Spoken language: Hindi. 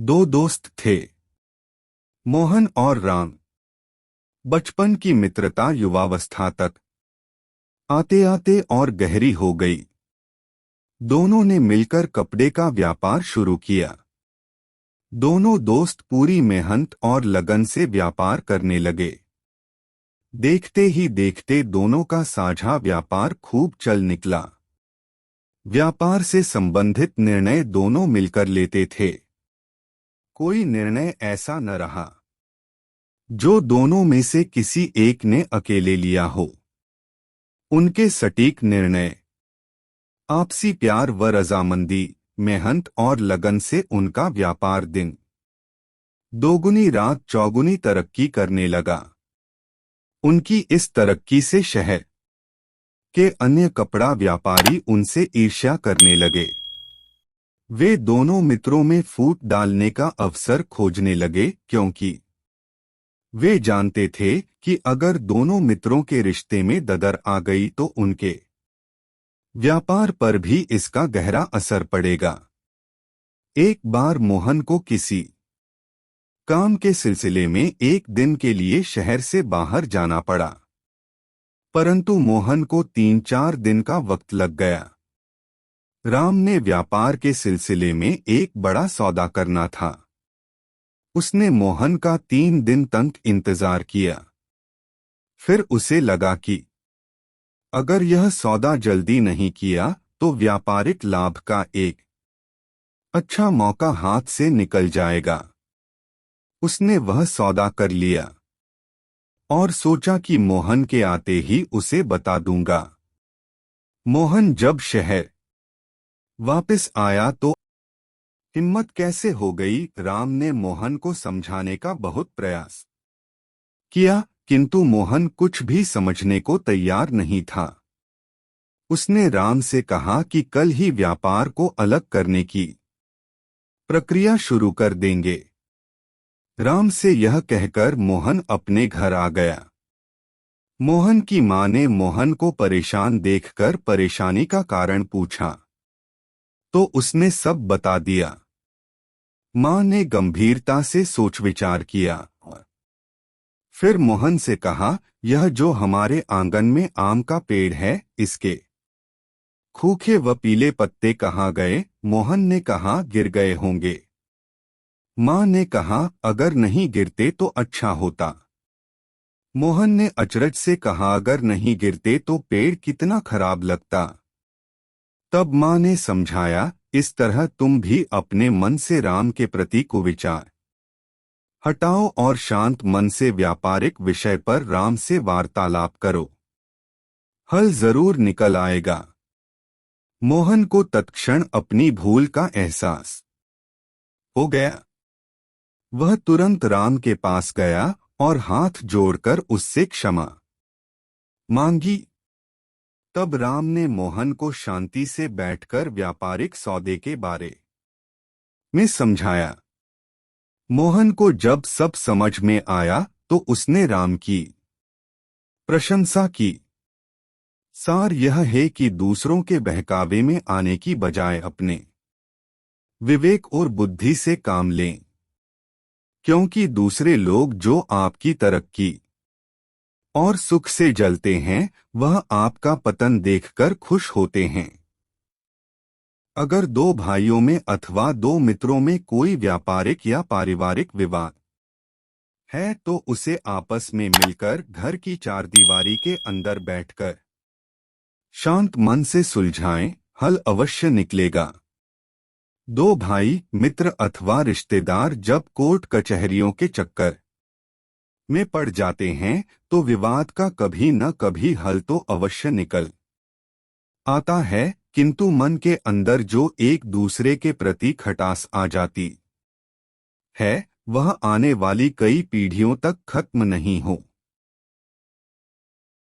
दो दोस्त थे, मोहन और राम। बचपन की मित्रता युवावस्था तक आते आते और गहरी हो गई। दोनों ने मिलकर कपड़े का व्यापार शुरू किया। दोनों दोस्त पूरी मेहनत और लगन से व्यापार करने लगे। देखते ही देखते दोनों का साझा व्यापार खूब चल निकला। व्यापार से संबंधित निर्णय दोनों मिलकर लेते थे। कोई निर्णय ऐसा न रहा जो दोनों में से किसी एक ने अकेले लिया हो। उनके सटीक निर्णय, आपसी प्यार व रजामंदी, मेहनत और लगन से उनका व्यापार दिन दोगुनी रात चौगुनी तरक्की करने लगा। उनकी इस तरक्की से शहर के अन्य कपड़ा व्यापारी उनसे ईर्ष्या करने लगे। वे दोनों मित्रों में फूट डालने का अवसर खोजने लगे, क्योंकि वे जानते थे कि अगर दोनों मित्रों के रिश्ते में ददर आ गई तो उनके व्यापार पर भी इसका गहरा असर पड़ेगा। एक बार मोहन को किसी काम के सिलसिले में एक दिन के लिए शहर से बाहर जाना पड़ा, परंतु मोहन को 3-4 दिन का वक्त लग गया। राम ने व्यापार के सिलसिले में एक बड़ा सौदा करना था। उसने मोहन का 3 दिन तक इंतजार किया। फिर उसे लगा कि अगर यह सौदा जल्दी नहीं किया तो व्यापारिक लाभ का एक अच्छा मौका हाथ से निकल जाएगा। उसने वह सौदा कर लिया और सोचा कि मोहन के आते ही उसे बता दूंगा। मोहन जब शहर वापस आया तो हिम्मत कैसे हो गई। राम ने मोहन को समझाने का बहुत प्रयास किया, किंतु मोहन कुछ भी समझने को तैयार नहीं था। उसने राम से कहा कि कल ही व्यापार को अलग करने की प्रक्रिया शुरू कर देंगे। राम से यह कहकर मोहन अपने घर आ गया। मोहन की मां ने मोहन को परेशान देखकर परेशानी का कारण पूछा, तो उसने सब बता दिया। मां ने गंभीरता से सोच विचार किया और फिर मोहन से कहा, यह जो हमारे आंगन में आम का पेड़ है, इसके सूखे व पीले पत्ते कहाँ गए। मोहन ने कहा, गिर गए होंगे। मां ने कहा, अगर नहीं गिरते तो अच्छा होता। मोहन ने अचरज से कहा, अगर नहीं गिरते तो पेड़ कितना खराब लगता। तब मां ने समझाया, इस तरह तुम भी अपने मन से राम के प्रति कुविचार हटाओ और शांत मन से व्यापारिक विषय पर राम से वार्तालाप करो। हल जरूर निकल आएगा। मोहन को तत्क्षण अपनी भूल का एहसास हो गया। वह तुरंत राम के पास गया और हाथ जोड़कर उससे क्षमा मांगी। तब राम ने मोहन को शांति से बैठकर व्यापारिक सौदे के बारे में समझाया। मोहन को जब सब समझ में आया तो उसने राम की प्रशंसा की। सार यह है कि दूसरों के बहकावे में आने की बजाय अपने विवेक और बुद्धि से काम लें, क्योंकि दूसरे लोग जो आपकी तरक्की और सुख से जलते हैं, वह आपका पतन देखकर खुश होते हैं। अगर दो भाइयों में अथवा दो मित्रों में कोई व्यापारिक या पारिवारिक विवाद है तो उसे आपस में मिलकर घर की चारदीवारी के अंदर बैठकर शांत मन से सुलझाएं, हल अवश्य निकलेगा। दो भाई, मित्र अथवा रिश्तेदार जब कोर्ट कचहरियों के चक्कर में पड़ जाते हैं तो विवाद का कभी न कभी हल तो अवश्य निकल आता है, किंतु मन के अंदर जो एक दूसरे के प्रति खटास आ जाती है, वह आने वाली कई पीढ़ियों तक खत्म नहीं हो।